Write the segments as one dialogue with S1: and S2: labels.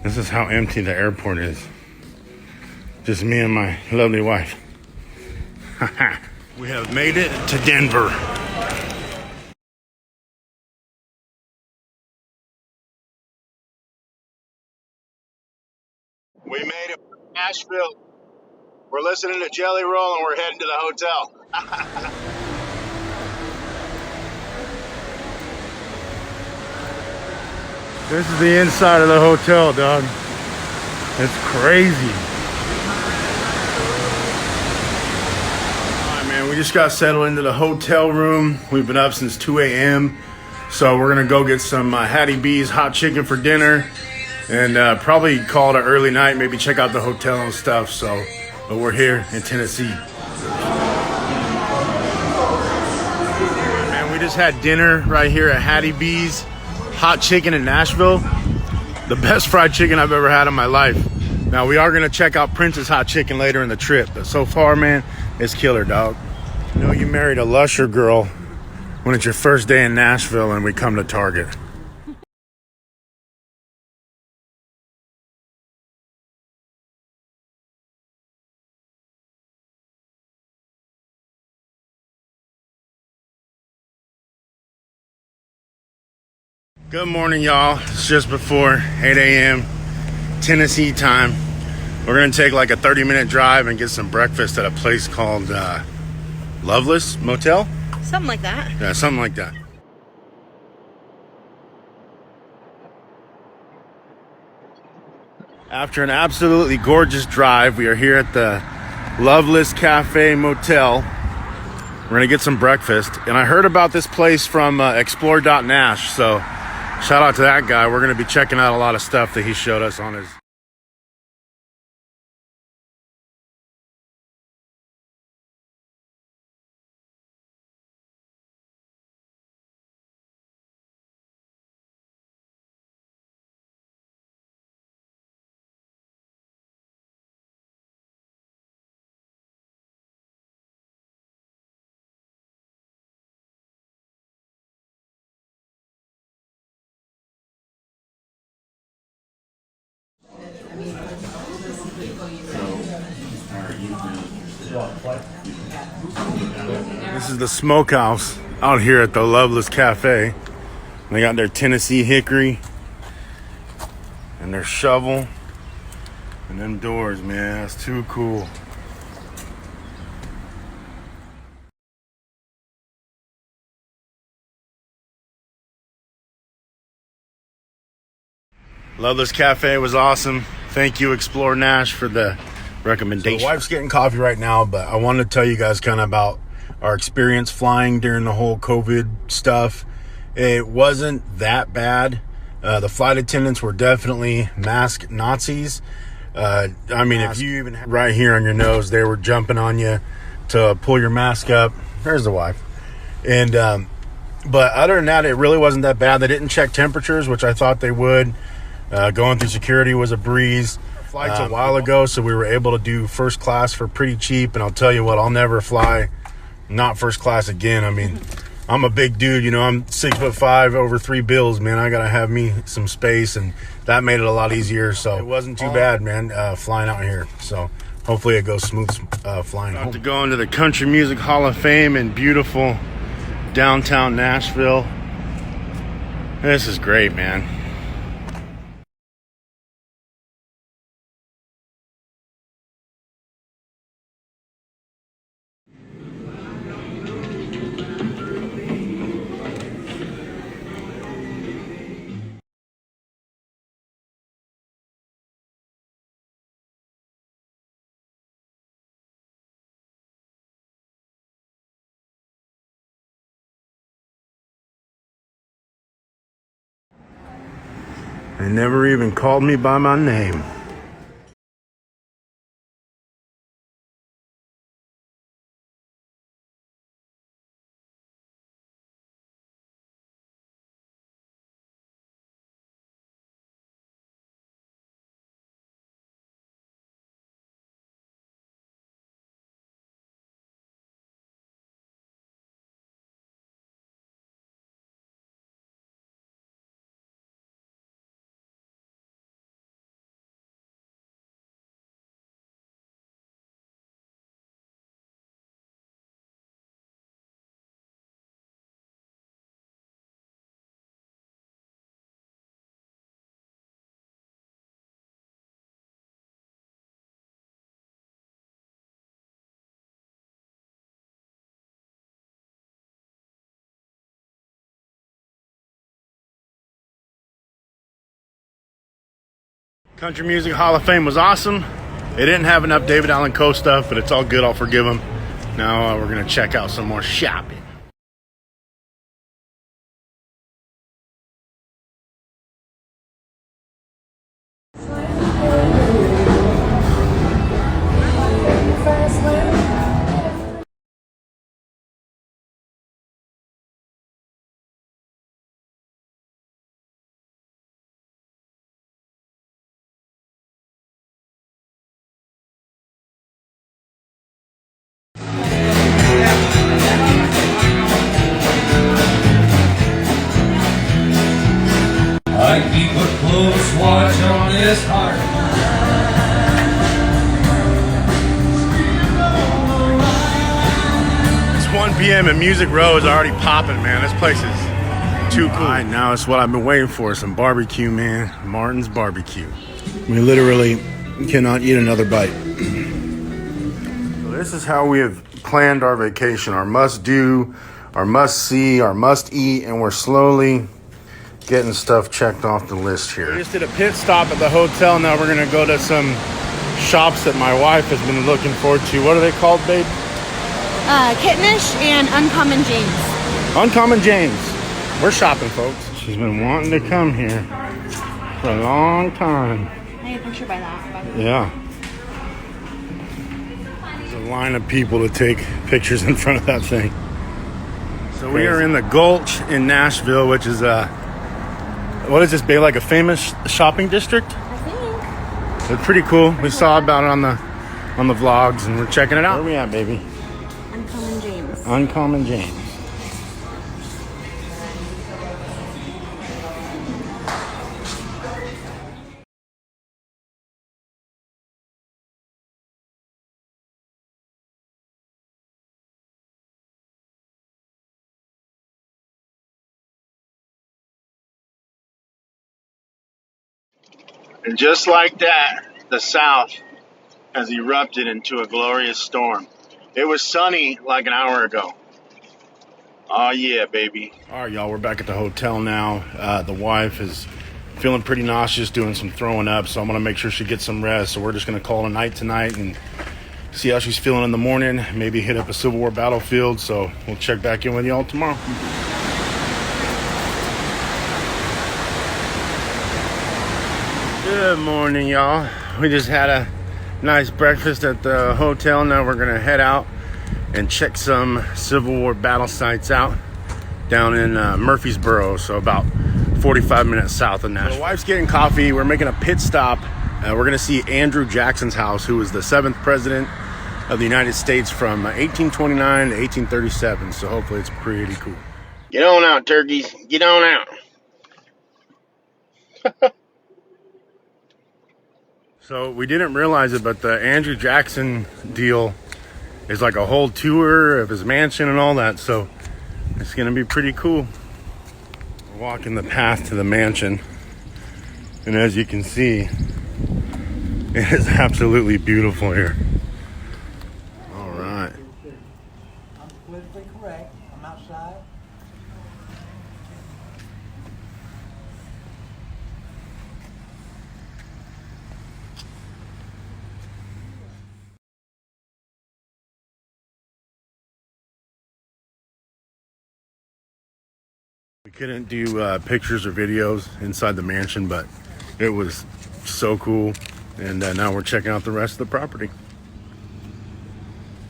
S1: This is how empty the airport is. Just me and my lovely wife. We have made it to Denver. We made it to Nashville. We're listening to Jelly Roll and we're heading to the hotel. This is the inside of the hotel, dog. It's crazy. Alright, man, we just got settled into the hotel room. We've been up since 2 a.m. So we're gonna go get some Hattie B's hot chicken for dinner. And probably call it an early night, maybe check out the hotel and stuff. So, but we're here in Tennessee. Man, we just had dinner right here at Hattie B's hot chicken in Nashville. The best fried chicken I've ever had in my life. Now, we are gonna check out Prince's hot chicken later in the trip, but so far, man, it's killer, dog. You know, you married a lusher girl when it's your first day in Nashville and we come to Target. Good morning, y'all. It's just before 8 a.m. Tennessee time. We're gonna take like a 30-minute drive and get some breakfast at a place called Loveless Motel?
S2: Something like that.
S1: Yeah, something like that. After an absolutely gorgeous drive, we are here at the Loveless Cafe Motel. We're gonna get some breakfast. And I heard about this place from Explore.Nash, so shout out to that guy. We're gonna be checking out a lot of stuff that he showed us on his... This is the smokehouse out here at the Loveless Cafe. They got their Tennessee hickory and their shovel and them doors, man. That's too cool. Loveless Cafe was awesome. Thank you, Explore Nash, for the recommendation. So the wife's getting coffee right now, but I wanted to tell you guys kind of about our experience flying during the whole COVID stuff. It wasn't that bad. The flight attendants were definitely masked Nazis. I mean, if you even right here on your nose, they were jumping on you to pull your mask up. There's the wife. And but other than that, it really wasn't that bad. They didn't check temperatures, which I thought they would. Going through security was a breeze. Flight's a while ago, so we were able to do first class for pretty cheap. And I'll tell you what, I'll never fly not first class again. I mean, I'm a big dude, you know, I'm 6'5", over 3 bills, man. I gotta have me some space, and that made it a lot easier. So it wasn't too bad, man, flying out here. So hopefully it goes smooth flying home. About to go into the Country Music Hall of Fame in beautiful downtown Nashville. This is great, man. They never even called me by my name. Country Music Hall of Fame was awesome. They didn't have enough David Allan Coe stuff, but it's all good. I'll forgive them. Now we're going to check out some more shopping.
S2: I keep a close watch on this heart.
S1: It's 1 p.m. and Music Row is already popping, man. This place is too cool. All right, now it's what I've been waiting for, some barbecue, man. Martin's Barbecue. We literally cannot eat another bite. So this is how we have planned our vacation, our must-do, our must-see, our must-eat, and we're slowly getting stuff checked off the list here. We just did a pit stop at the hotel. Now we're going to go to some shops that my wife has been looking forward to. What are they called, babe?
S3: Kittenish and Uncommon James.
S1: Uncommon James. We're shopping, folks. She's been wanting to come here for a long time.
S3: I have a picture by that.
S1: Yeah. There's a line of people to take pictures in front of that thing. So we are in the Gulch in Nashville, which is what is this, babe? Like a famous shopping district?
S3: I think.
S1: It's pretty cool. We saw about it on the vlogs, and we're checking it out. Where are we at, baby?
S3: Uncommon James.
S1: Uncommon James. And just like that, the South has erupted into a glorious storm. It was sunny like an hour ago. Oh yeah, baby. All right, y'all, we're back at the hotel now. The wife is feeling pretty nauseous, doing some throwing up, so I'm gonna make sure she gets some rest. So we're just gonna call it a night tonight and see how she's feeling in the morning. Maybe hit up a Civil War battlefield. So we'll check back in with y'all tomorrow. Good morning, y'all. We just had a nice breakfast at the hotel. Now we're gonna head out and check some Civil War battle sites out down in Murfreesboro, so about 45 minutes south of Nashville. The wife's getting coffee. We're making a pit stop. We're gonna see Andrew Jackson's house, who was the 7th president of the United States from 1829 to 1837. So hopefully it's pretty cool. Get on out, turkeys. Get on out. So we didn't realize it, but the Andrew Jackson deal is like a whole tour of his mansion and all that. So it's going to be pretty cool. We're walking the path to the mansion. And as you can see, it is absolutely beautiful here. All right.
S4: I'm politically correct. I'm outside.
S1: We couldn't do pictures or videos inside the mansion, but it was so cool. And now we're checking out the rest of the property.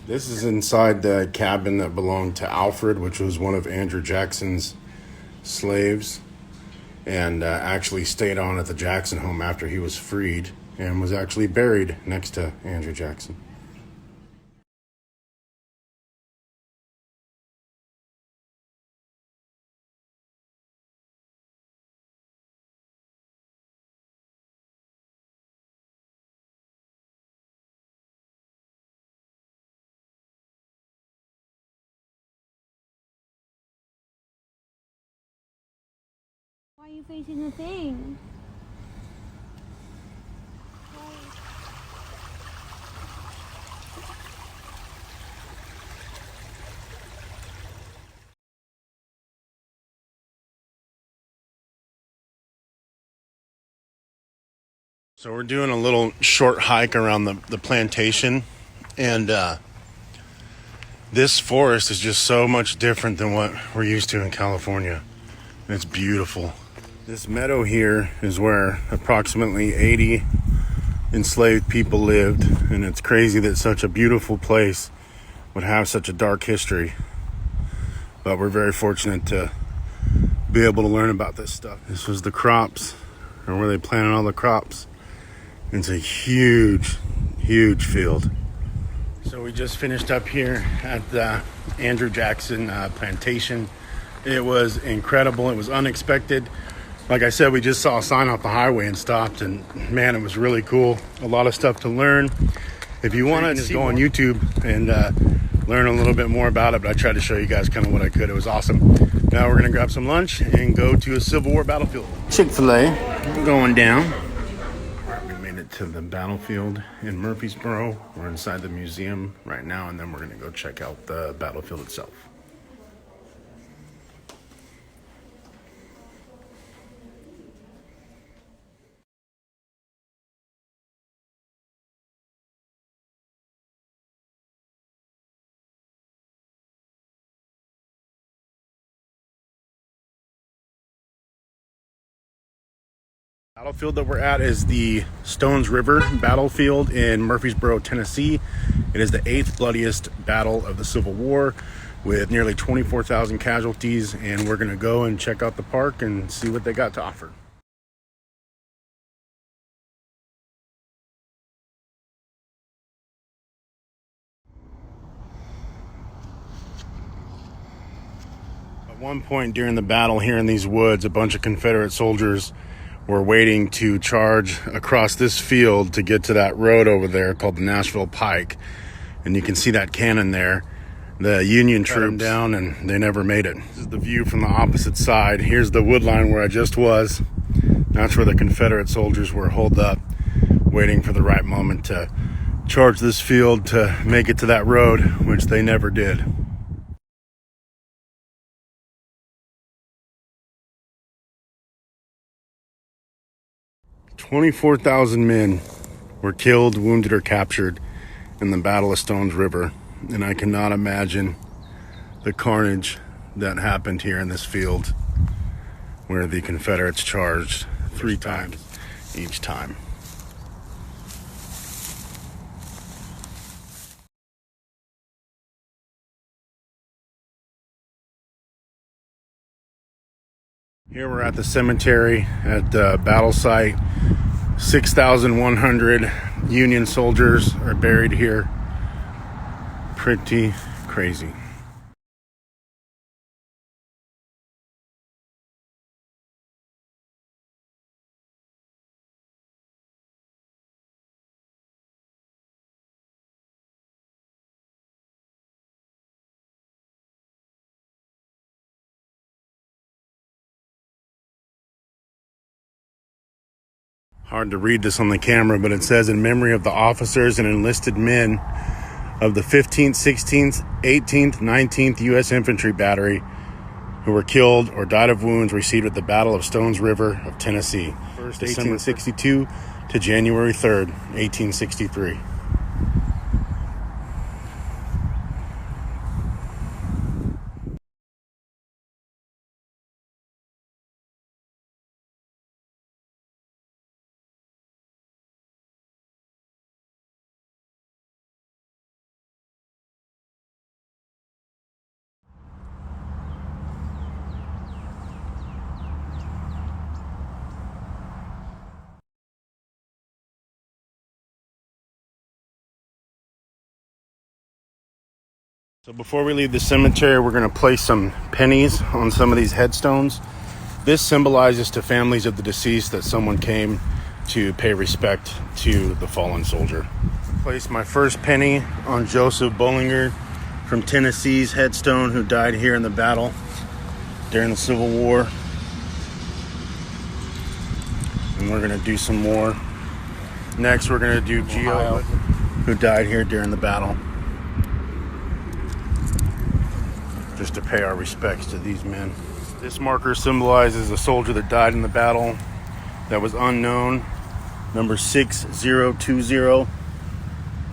S1: This is inside the cabin that belonged to Alfred, which was one of Andrew Jackson's slaves, and actually stayed on at the Jackson home after he was freed and was actually buried next to Andrew Jackson.
S3: Why are you facing the thing?
S1: So we're doing a little short hike around the plantation, and this forest is just so much different than what we're used to in California. It's beautiful. This meadow here is where approximately 80 enslaved people lived, and it's crazy that such a beautiful place would have such a dark history. But we're very fortunate to be able to learn about this stuff. This was the crops, or where they planted all the crops. It's a huge, huge field. So we just finished up here at the Andrew Jackson plantation. It was incredible. It was unexpected. Like I said, we just saw a sign off the highway and stopped, and man, it was really cool. A lot of stuff to learn. If you want to just go on YouTube and learn a little bit more about it, but I tried to show you guys kind of what I could. It was awesome. Now we're gonna grab some lunch and go to a Civil War battlefield. Chick-fil-A going down. To the battlefield in Murfreesboro. We're inside the museum right now, and then we're going to go check out the battlefield itself. Battlefield that we're at is the Stones River battlefield in Murfreesboro, Tennessee. It is the 8th bloodiest battle of the Civil War, with nearly 24,000 casualties, and we're going to go and check out the park and see what they got to offer. At one point during the battle here in these woods, a bunch of Confederate soldiers were waiting to charge across this field to get to that road over there called the Nashville Pike. And you can see that cannon there. The Union troops down, and they never made it. This is the view from the opposite side. Here's the wood line where I just was. That's where the Confederate soldiers were holed up, waiting for the right moment to charge this field to make it to that road, which they never did. 24,000 men were killed, wounded, or captured in the Battle of Stones River. And I cannot imagine the carnage that happened here in this field, where the Confederates charged 3 times each time. Here we're at the cemetery at the battle site. 6,100 Union soldiers are buried here. Pretty crazy. Hard to read this on the camera, but it says, in memory of the officers and enlisted men of the 15th, 16th, 18th, 19th U.S. Infantry Battery who were killed or died of wounds received at the Battle of Stones River of Tennessee, December 1862 to January 3rd, 1863. So before we leave the cemetery, we're going to place some pennies on some of these headstones. This symbolizes to families of the deceased that someone came to pay respect to the fallen soldier. I placed my first penny on Joseph Bollinger from Tennessee's headstone, who died here in the battle during the Civil War. And we're going to do some more. Next, we're going to do Geo, who died here during the battle, just to pay our respects to these men. This marker symbolizes a soldier that died in the battle that was unknown number 6020.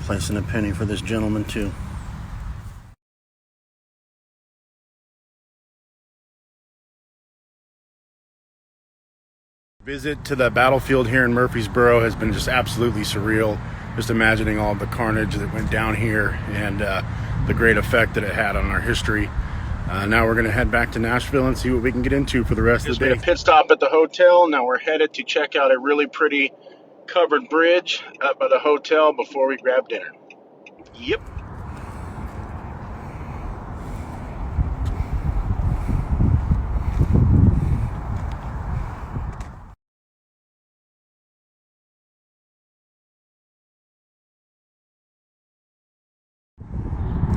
S1: Placing a penny for this gentleman too. Visit to the battlefield here in Murfreesboro has been just absolutely surreal. Just imagining all the carnage that went down here and the great effect that it had on our history. Now we're going to head back to Nashville and see what we can get into for the rest of the day. Just made a pit stop at the hotel. Now we're headed to check out a really pretty covered bridge up by the hotel before we grab dinner. Yep.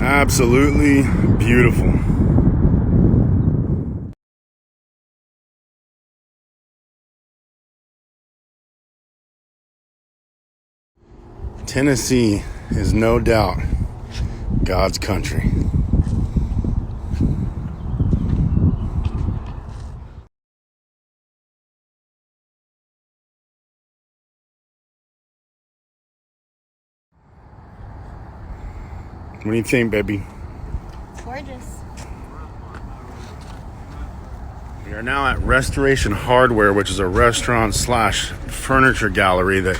S1: Absolutely beautiful. Tennessee is no doubt God's country. What do you think, baby?
S3: It's gorgeous.
S1: We are now at Restoration Hardware, which is a restaurant slash furniture gallery that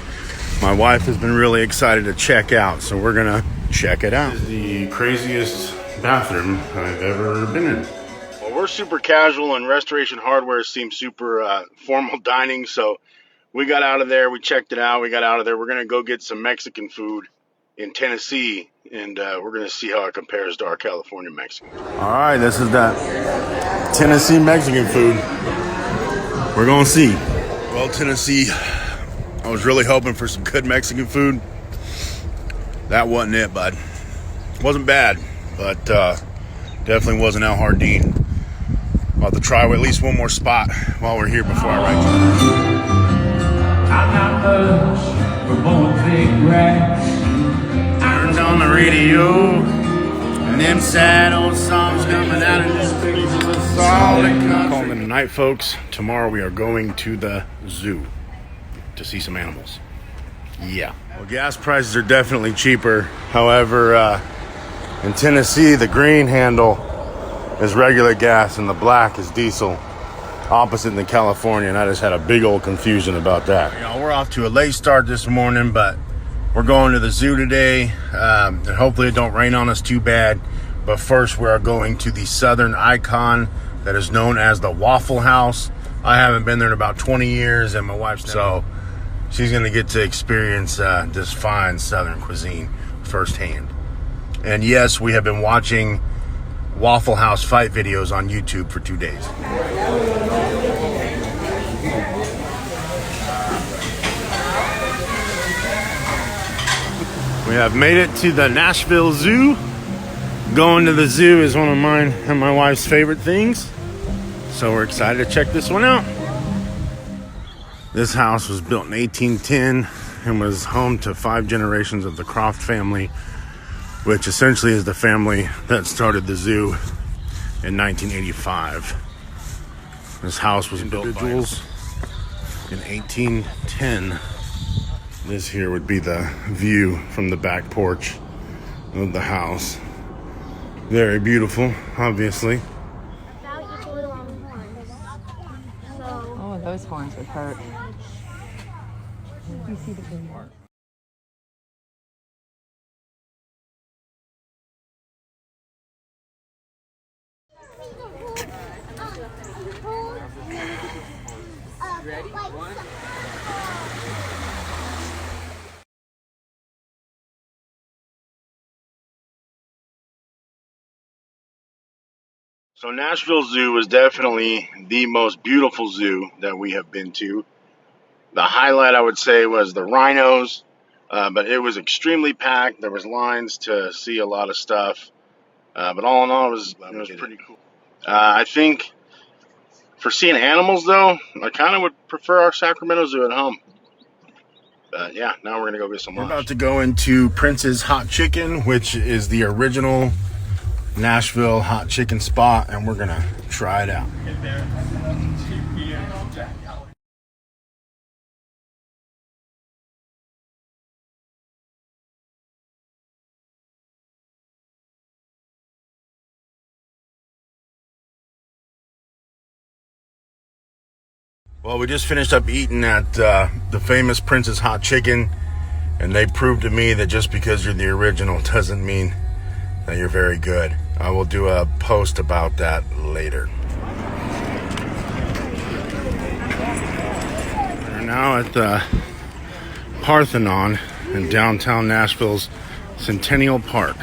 S1: my wife has been really excited to check out. So we're gonna check it out. This is the craziest bathroom I've ever been in. Well, we're super casual and Restoration Hardware seems super formal dining. So we got out of there, we checked it out, we got out of there. We're gonna go get some Mexican food in Tennessee, and we're gonna see how it compares to our California Mexican. All right, this is that Tennessee Mexican food. We're gonna see. Well, Tennessee, I was really hoping for some good Mexican food. That wasn't it, bud. Wasn't bad, but definitely wasn't Al Jardine. About to try at least one more spot while we're here before I write you.
S2: I'm not much for mowing thick grass.
S1: Turned on the radio, and them sad old songs coming out of this solid country. Calling it a night, folks. Tomorrow we are going to the zoo to see some animals. Yeah. Well, gas prices are definitely cheaper. However, in Tennessee, the green handle is regular gas and the black is diesel. Opposite in California, and I just had a big old confusion about that. You know, we're off to a late start this morning, but we're going to the zoo today, and hopefully it don't rain on us too bad. But first, we are going to the Southern icon that is known as the Waffle House. I haven't been there in about 20 years, and my wife's so she's going to get to experience this fine Southern cuisine firsthand. And yes, we have been watching Waffle House fight videos on YouTube for 2 days. We have made it to the Nashville Zoo. Going to the zoo is one of mine and my wife's favorite things. So we're excited to check this one out. This house was built in 1810 and was home to 5 generations of the Croft family, which essentially is the family that started the zoo in 1985. This house was built by individuals in 1810. This here would be the view from the back porch of the house. Very beautiful, obviously.
S5: Oh, those horns would hurt. You see the green part.
S2: Ready? One.
S1: So Nashville Zoo is definitely the most beautiful zoo that we have been to. The highlight, I would say, was the rhinos, but it was extremely packed. There was lines to see a lot of stuff, but all in all, it was pretty cool. I think for seeing animals, though, I kind of would prefer our Sacramento Zoo at home. But yeah, now we're gonna go get some lunch. We're about to go into Prince's Hot Chicken, which is the original Nashville hot chicken spot, and we're gonna try it out. Well, we just finished up eating at the famous Prince's Hot Chicken, and they proved to me that just because you're the original doesn't mean that you're very good. I will do a post about that later. We're now at the Parthenon in downtown Nashville's Centennial Park.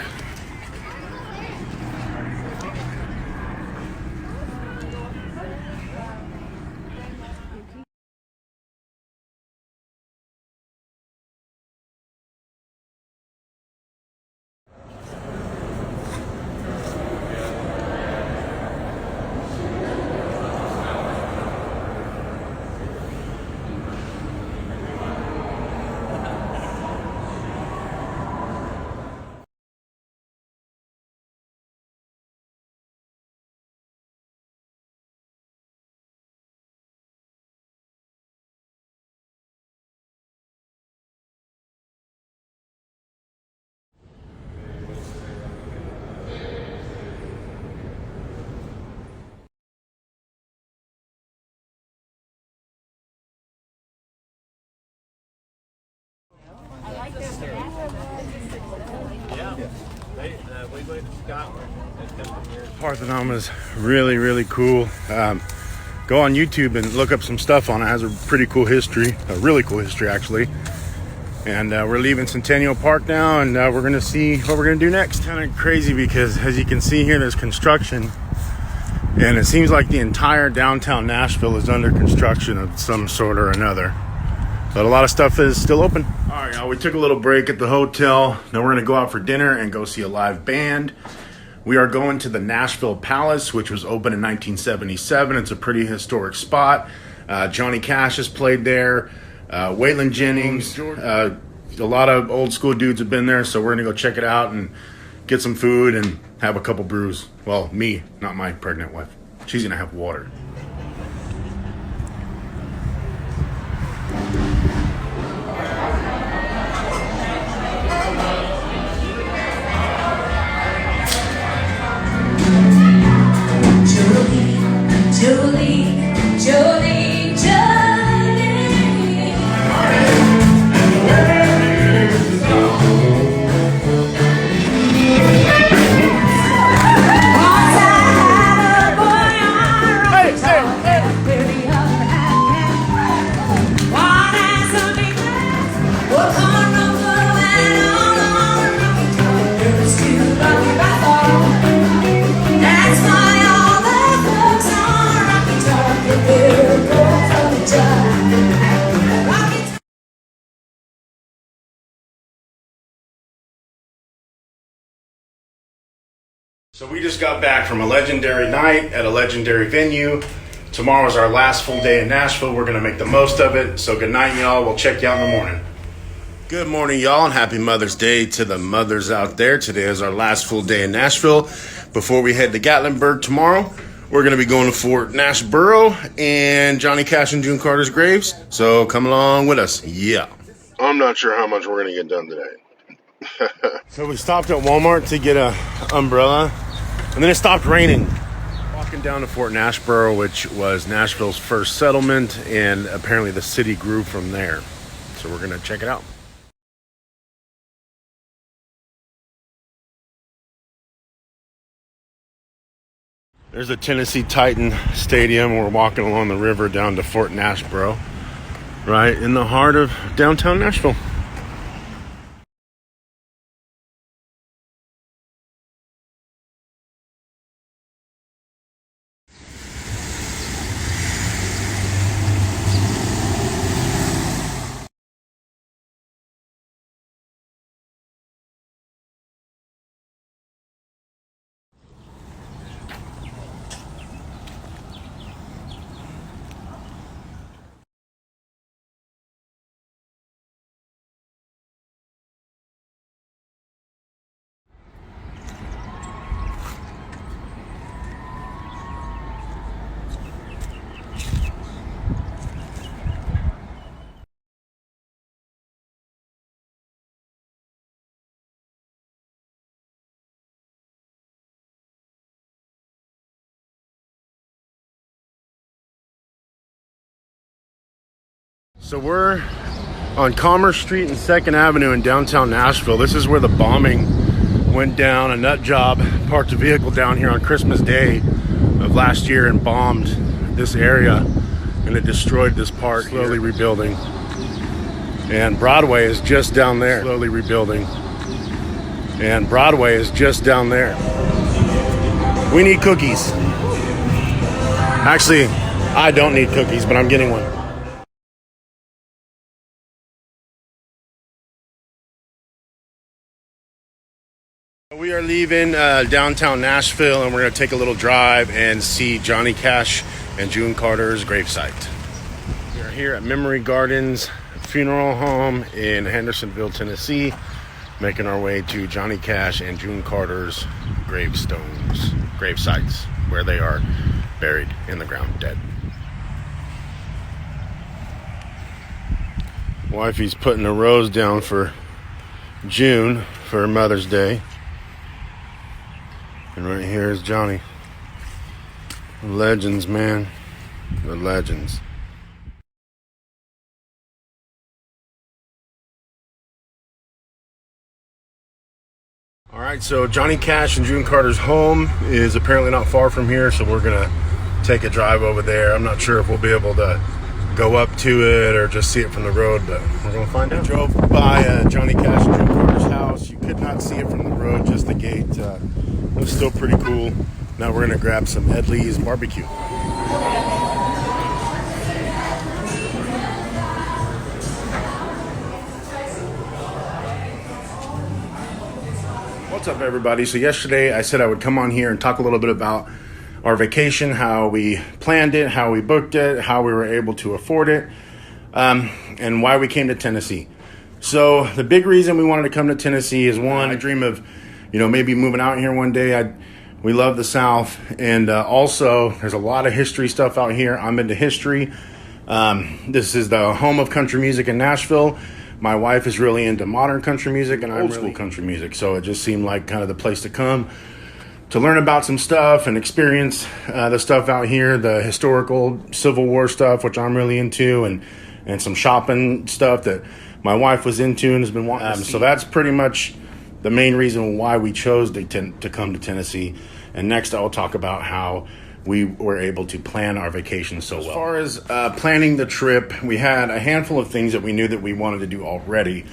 S1: Parthenon is really, really cool. Go on YouTube and look up some stuff on it. It has a pretty cool history, a really cool history actually. And we're leaving Centennial Park now, and we're gonna see what we're gonna do next. Kind of crazy because as you can see here, there's construction, and it seems like the entire downtown Nashville is under construction of some sort or another. But a lot of stuff is still open. All right, y'all, we took a little break at the hotel. Now we're gonna go out for dinner and go see a live band. We are going to the Nashville Palace, which was opened in 1977. It's a pretty historic spot. Johnny Cash has played there. Waylon Jennings. A lot of old school dudes have been there, so we're gonna go check it out and get some food and have a couple brews. Well, me, not my pregnant wife. She's gonna have water. So we just got back from a legendary night at a legendary venue. Tomorrow is our last full day in Nashville. We're going to make the most of it. So good night, y'all. We'll check you out in the morning. Good morning, y'all, and happy Mother's Day to the mothers out there. Today is our last full day in Nashville. Before we head to Gatlinburg tomorrow, we're going to be going to Fort Nashboro and Johnny Cash and June Carter's graves. So come along with us. Yeah. I'm not sure how much we're going to get done today. So we stopped at Walmart to get an umbrella, and then it stopped raining. Walking down to Fort Nashboro, which was Nashville's first settlement, and apparently the city grew from there. So we're going to check it out. There's a Tennessee Titan Stadium. We're walking along the river down to Fort Nashboro, right in the heart of downtown Nashville. So we're on Commerce Street and 2nd Avenue in downtown Nashville. This is where the bombing went down. A nut job parked a vehicle down here on Christmas Day of last year and bombed this area, and it destroyed this park. Slowly rebuilding. And Broadway is just down there. Slowly rebuilding. And Broadway is just down there. We need cookies. Actually, I don't need cookies, but I'm getting one. We are leaving downtown Nashville, and we're going to take a little drive and see Johnny Cash and June Carter's gravesite. We are here at Memory Gardens Funeral Home in Hendersonville, Tennessee, making our way to Johnny Cash and June Carter's gravesites, where they are buried in the ground, dead. Wifey's putting a rose down for June for Mother's Day. And right here is Johnny. The legends, man. The legends. All right, so Johnny Cash and June Carter's home is apparently not far from here, so we're gonna take a drive over there. I'm not sure if we'll be able to go up to it or just see it from the road, but we're gonna find out. We drove by Johnny Cash and June Carter's house. You could not see it from the road, just the gate. It was still pretty cool. Now we're gonna grab some Ed Lee's barbecue. What's up, everybody? So yesterday I said I would come on here and talk a little bit about our vacation, how we planned it, how we booked it, how we were able to afford it, and why we came to Tennessee. So the big reason we wanted to come to Tennessee is, one, I dream of, maybe moving out here one day. We love the South, and also there's a lot of history stuff out here. I'm into history. This is the home of country music in Nashville. My wife is really into modern country music, and I'm old school country music. So it just seemed like kind of the place to come to learn about some stuff and experience the stuff out here, the historical Civil War stuff, which I'm really into, and some shopping stuff that my wife was into and has been wanting. So that's pretty much the main reason why we chose to come to Tennessee. And next I'll talk about how we were able to plan our vacation so well. As far as planning the trip, we had a handful of things that we knew that we wanted to do already.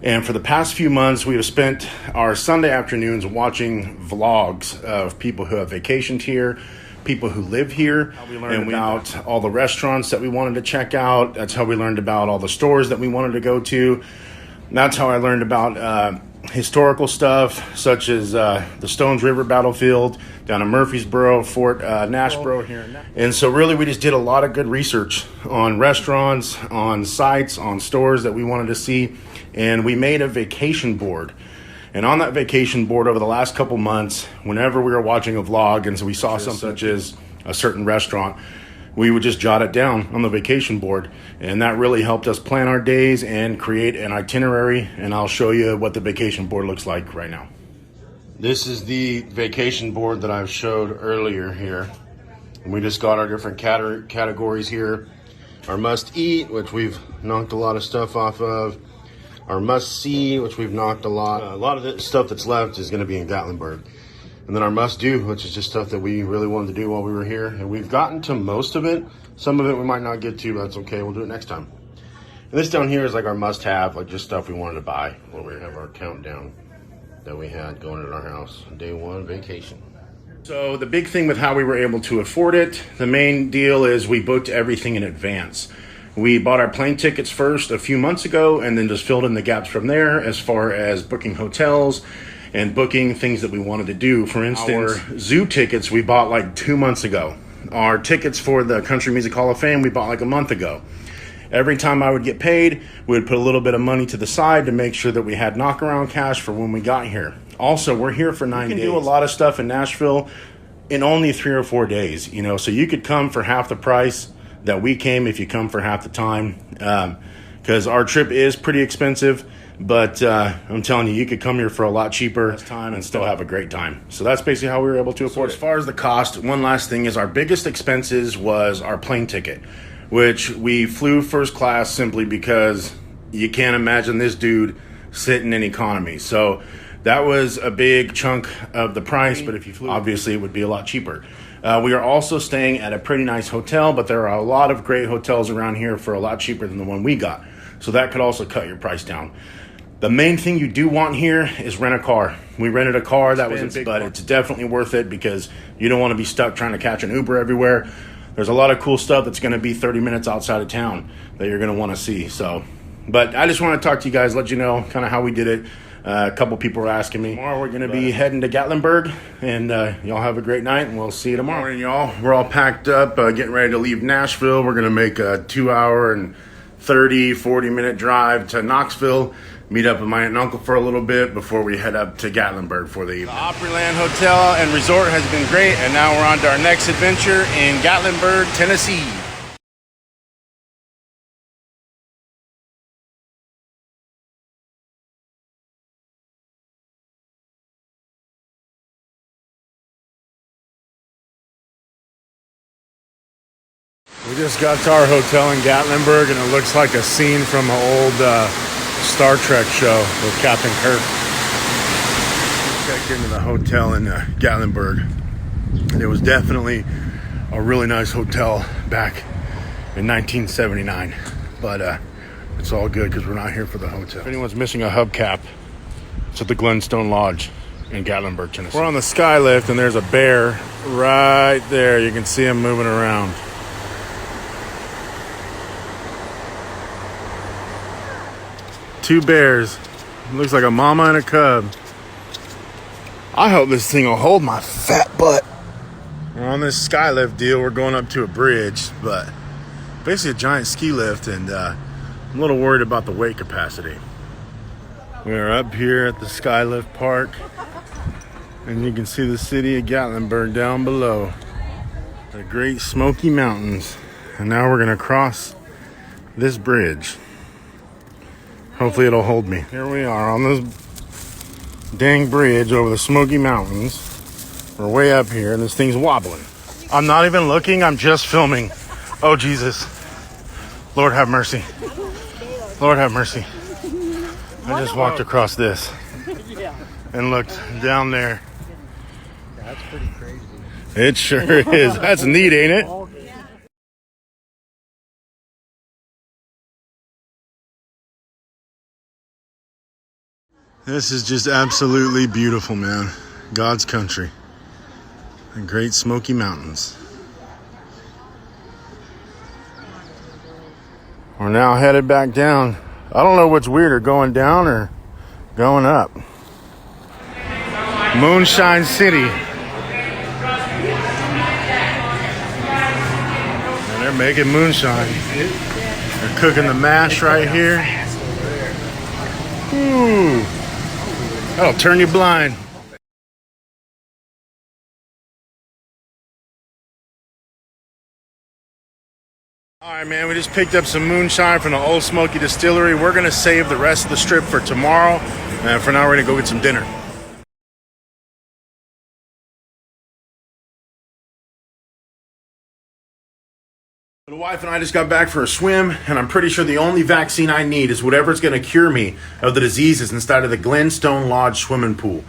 S1: And for the past few months, we have spent our Sunday afternoons watching vlogs of people who have vacationed here, people who live here, and about all the restaurants that we wanted to check out. That's how we learned about all the stores that we wanted to go to. And that's how I learned about historical stuff, such as the Stones River battlefield down in Murfreesboro, Fort Nashville here. And so really we just did a lot of good research on restaurants, on sites, on stores that we wanted to see. And we made a vacation board. And on that vacation board over the last couple months, whenever we were watching a vlog and so we saw something such as a certain restaurant, we would just jot it down on the vacation board. And that really helped us plan our days and create an itinerary. And I'll show you what the vacation board looks like right now. This is the vacation board that I showed earlier here. And we just got our different categories here. Our must eat, which we've knocked a lot of stuff off of. Our must see, which we've knocked a lot. A lot of the stuff that's left is going to be in Gatlinburg. And then our must do, which is just stuff that we really wanted to do while we were here. And we've gotten to most of it. Some of it we might not get to, but that's okay. We'll do it next time. And this down here is like our must have, like just stuff we wanted to buy. Where we have our countdown that we had going at our house. Day one vacation. So the big thing with how we were able to afford it, the main deal is we booked everything in advance. We bought our plane tickets first a few months ago and then just filled in the gaps from there as far as booking hotels and booking things that we wanted to do. For instance, our zoo tickets we bought like 2 months ago. Our tickets for the Country Music Hall of Fame we bought like a month ago. Every time I would get paid, we would put a little bit of money to the side to make sure that we had knockaround cash for when we got here. Also, we're here for 9 days. You can do a lot of stuff in Nashville in only 3 or 4 days, so you could come for half the price that we came if you come for half the time, because our trip is pretty expensive, but I'm telling you, you could come here for a lot cheaper time and still have a great time. So that's basically how we were able to afford it. As far as the cost, one last thing is our biggest expenses was our plane ticket. which we flew first class simply because you can't imagine this dude sitting in economy. So that was a big chunk of the price, but if you flew, obviously it would be a lot cheaper. We are also staying at a pretty nice hotel, but there are a lot of great hotels around here for a lot cheaper than the one we got. So that could also cut your price down. The main thing you do want here is rent a car. We rented a car, that was a big, but it's definitely worth it because you don't want to be stuck trying to catch an Uber everywhere. There's a lot of cool stuff that's going to be 30 minutes outside of town that you're going to want to see. So, but I just want to talk to you guys, let you know kind of how we did it. A couple people were asking me. Tomorrow we're going to be heading to Gatlinburg, and y'all have a great night, and we'll see you tomorrow. Morning, y'all. We're all packed up, getting ready to leave Nashville. We're going to make a 2-hour and 40-minute drive to Knoxville, meet up with my aunt and uncle for a little bit before we head up to Gatlinburg for the evening. The Opryland Hotel and Resort has been great, and now we're on to our next adventure in Gatlinburg, Tennessee. We just got to our hotel in Gatlinburg, and it looks like a scene from an old Star Trek show with Captain Kirk. We checked into the hotel in Gatlinburg, and it was definitely a really nice hotel back in 1979. But it's all good because we're not here for the hotel. If anyone's missing a hubcap, it's at the Glenstone Lodge in Gatlinburg, Tennessee. We're on the skylift, and there's a bear right there. You can see him moving around. Two bears. Looks like a mama and a cub. I hope this thing will hold my fat butt. We're on this sky lift deal. We're going up to a bridge, but basically a giant ski lift, and I'm a little worried about the weight capacity. We're up here at the sky lift park, and you can see the city of Gatlinburg down below. The great Smoky Mountains. And now we're going to cross this bridge. Hopefully it'll hold me. Here we are on this dang bridge over the Smoky Mountains. We're way up here and this thing's wobbling. I'm not even looking, I'm just filming. Oh, Jesus. Lord have mercy. Lord have mercy. I just walked across this and looked down there.
S4: That's pretty crazy.
S1: It sure is. That's neat, ain't it? This is just absolutely beautiful, man. God's country. The Great Smoky Mountains. We're now headed back down. I don't know what's weirder, going down or going up. Moonshine City. And they're making moonshine. They're cooking the mash right here. Ooh. That'll turn you blind. All right, man, we just picked up some moonshine from the Old Smoky Distillery. We're going to save the rest of the strip for tomorrow. And for now, we're going to go get some dinner. The wife and I just got back for a swim, and I'm pretty sure the only vaccine I need is whatever's going to cure me of the diseases inside of the Glenstone Lodge swimming pool.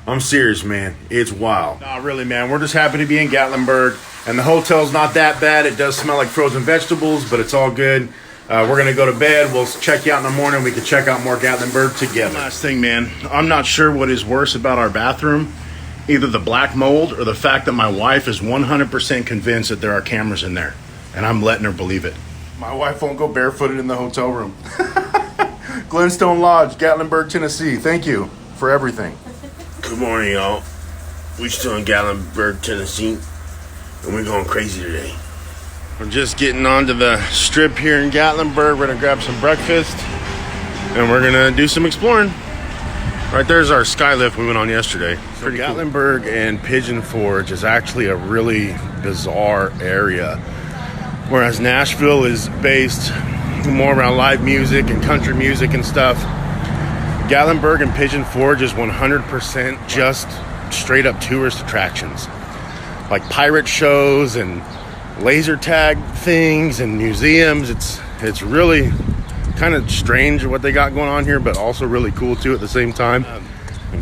S1: I'm serious, man. It's wild. Nah, really, man. We're just happy to be in Gatlinburg, and the hotel's not that bad. It does smell like frozen vegetables, but it's all good. We're going to go to bed. We'll check you out in the morning. We can check out more Gatlinburg together. Last thing, man. I'm not sure what is worse about our bathroom, either the black mold or the fact that my wife is 100% convinced that there are cameras in there. And I'm letting her believe it. My wife won't go barefooted in the hotel room. Glenstone Lodge, Gatlinburg, Tennessee. Thank you for everything.
S6: Good morning, y'all. We still in Gatlinburg, Tennessee, and we're going crazy today.
S1: We're just getting onto the strip here in Gatlinburg. We're gonna grab some breakfast, and we're gonna do some exploring. Right there's our sky lift we went on yesterday. So Gatlinburg and Pigeon Forge is actually a really bizarre area. Whereas Nashville is based more around live music and country music and stuff, Gatlinburg and Pigeon Forge is 100% just straight up tourist attractions. Like pirate shows and laser tag things and museums. It's really kind of strange what they got going on here, but also really cool too at the same time.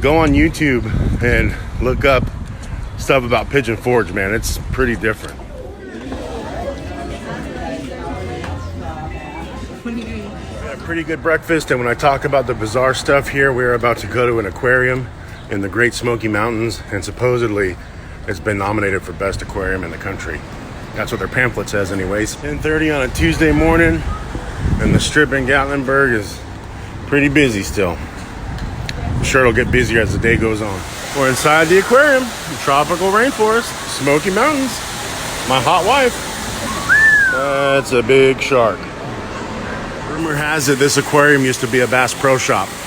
S1: Go on YouTube and look up stuff about Pigeon Forge, man. It's pretty different. We had a pretty good breakfast, and when I talk about the bizarre stuff here, we're about to go to an aquarium in the Great Smoky Mountains, and supposedly it's been nominated for best aquarium in the country. That's what their pamphlet says anyways. 10:30 on a Tuesday morning, and the strip in Gatlinburg is pretty busy still. I'm sure it'll get busier as the day goes on. We're inside the aquarium, the tropical rainforest, Smoky Mountains. My hot wife. That's a big shark. Rumor has it this aquarium used to be a Bass Pro Shop.
S7: This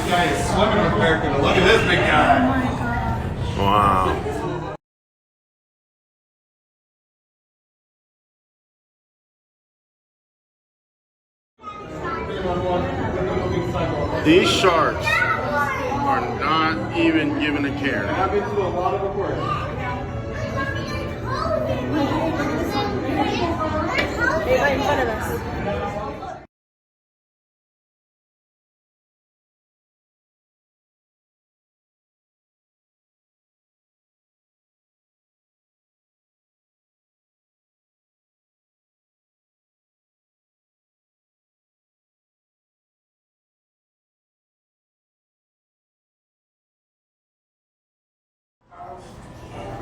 S7: guy is swimming over there. Look at this big guy.
S3: Oh my god.
S1: Wow. These sharks are not even given a care.
S7: I've been to a lot of aquariums.
S3: They're right in front of us.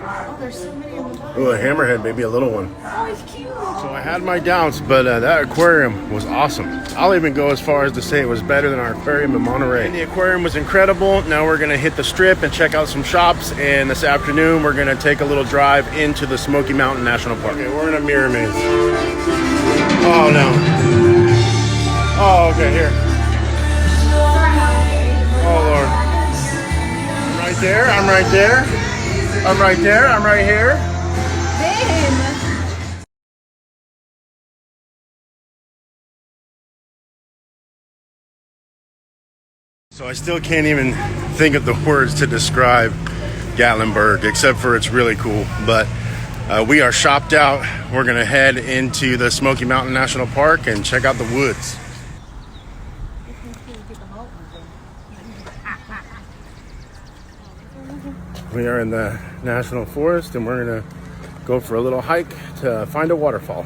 S3: Oh, there's so many of them.
S1: Ooh, a hammerhead, maybe a little one.
S3: Oh, it's cute.
S1: So I had my doubts, but that aquarium was awesome. I'll even go as far as to say it was better than our aquarium in Monterey. And the aquarium was incredible. Now we're gonna hit the strip and check out some shops, and this afternoon we're gonna take a little drive into the Smoky Mountain National Park. Okay, we're in a mirror maze. Oh no. Oh, okay, here. Oh Lord. I'm right there, I'm right there. I'm right there, I'm right here. So I still can't even think of the words to describe Gatlinburg, except for it's really cool. But we are shopped out. We're gonna head into the Smoky Mountain National Park and check out the woods. We are in the National Forest, and we're gonna go for a little hike to find a waterfall.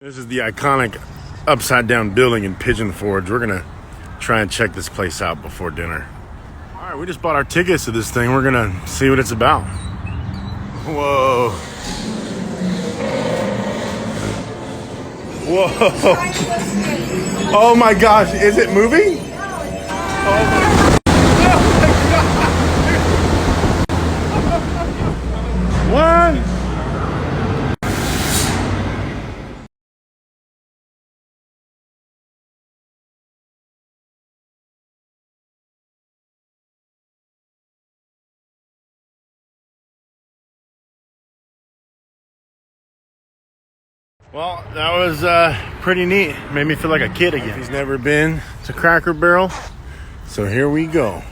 S1: This is the iconic upside down building in Pigeon Forge. We're gonna try and check this place out before dinner. All right, we just bought our tickets to this thing. We're gonna see what it's about. Whoa. Whoa. Oh my gosh, is it moving? Oh my God. What? Well, that was pretty neat. Made me feel like a kid again. If he's never been to Cracker Barrel, so here we go.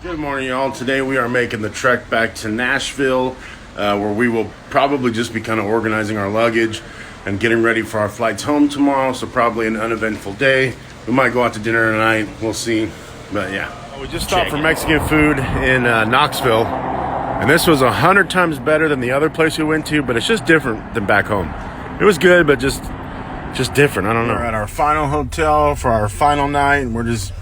S1: Good morning, y'all. Today we are making the trek back to Nashville, where we will probably just be kind of organizing our luggage and getting ready for our flights home tomorrow. So probably an uneventful day. We might go out to dinner tonight. We'll see. But yeah, we just stopped for Mexican food in Knoxville. And this was 100 times better than the other place we went to, but it's just different than back home. It was good, but just different. I don't know. We're at our final hotel for our final night, and we're just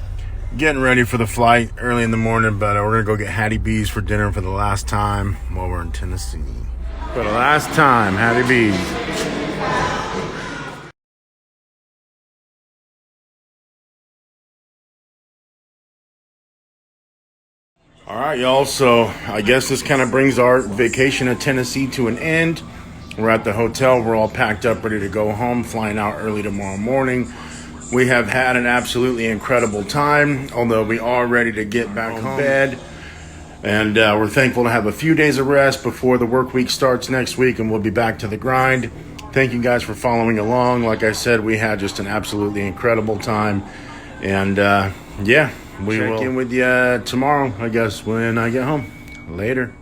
S1: getting ready for the flight early in the morning. But we're gonna go get Hattie B's for dinner for the last time while we're in Tennessee. For the last time, Hattie B's. All right, y'all. So I guess this kind of brings our vacation to Tennessee to an end. We're at the hotel. We're all packed up, ready to go home, flying out early tomorrow morning. We have had an absolutely incredible time, although we are ready to get back home bed. And we're thankful to have a few days of rest before the work week starts next week, and we'll be back to the grind. Thank you guys for following along. Like I said, we had just an absolutely incredible time. And yeah, we will check in with you tomorrow, I guess, when I get home. Later.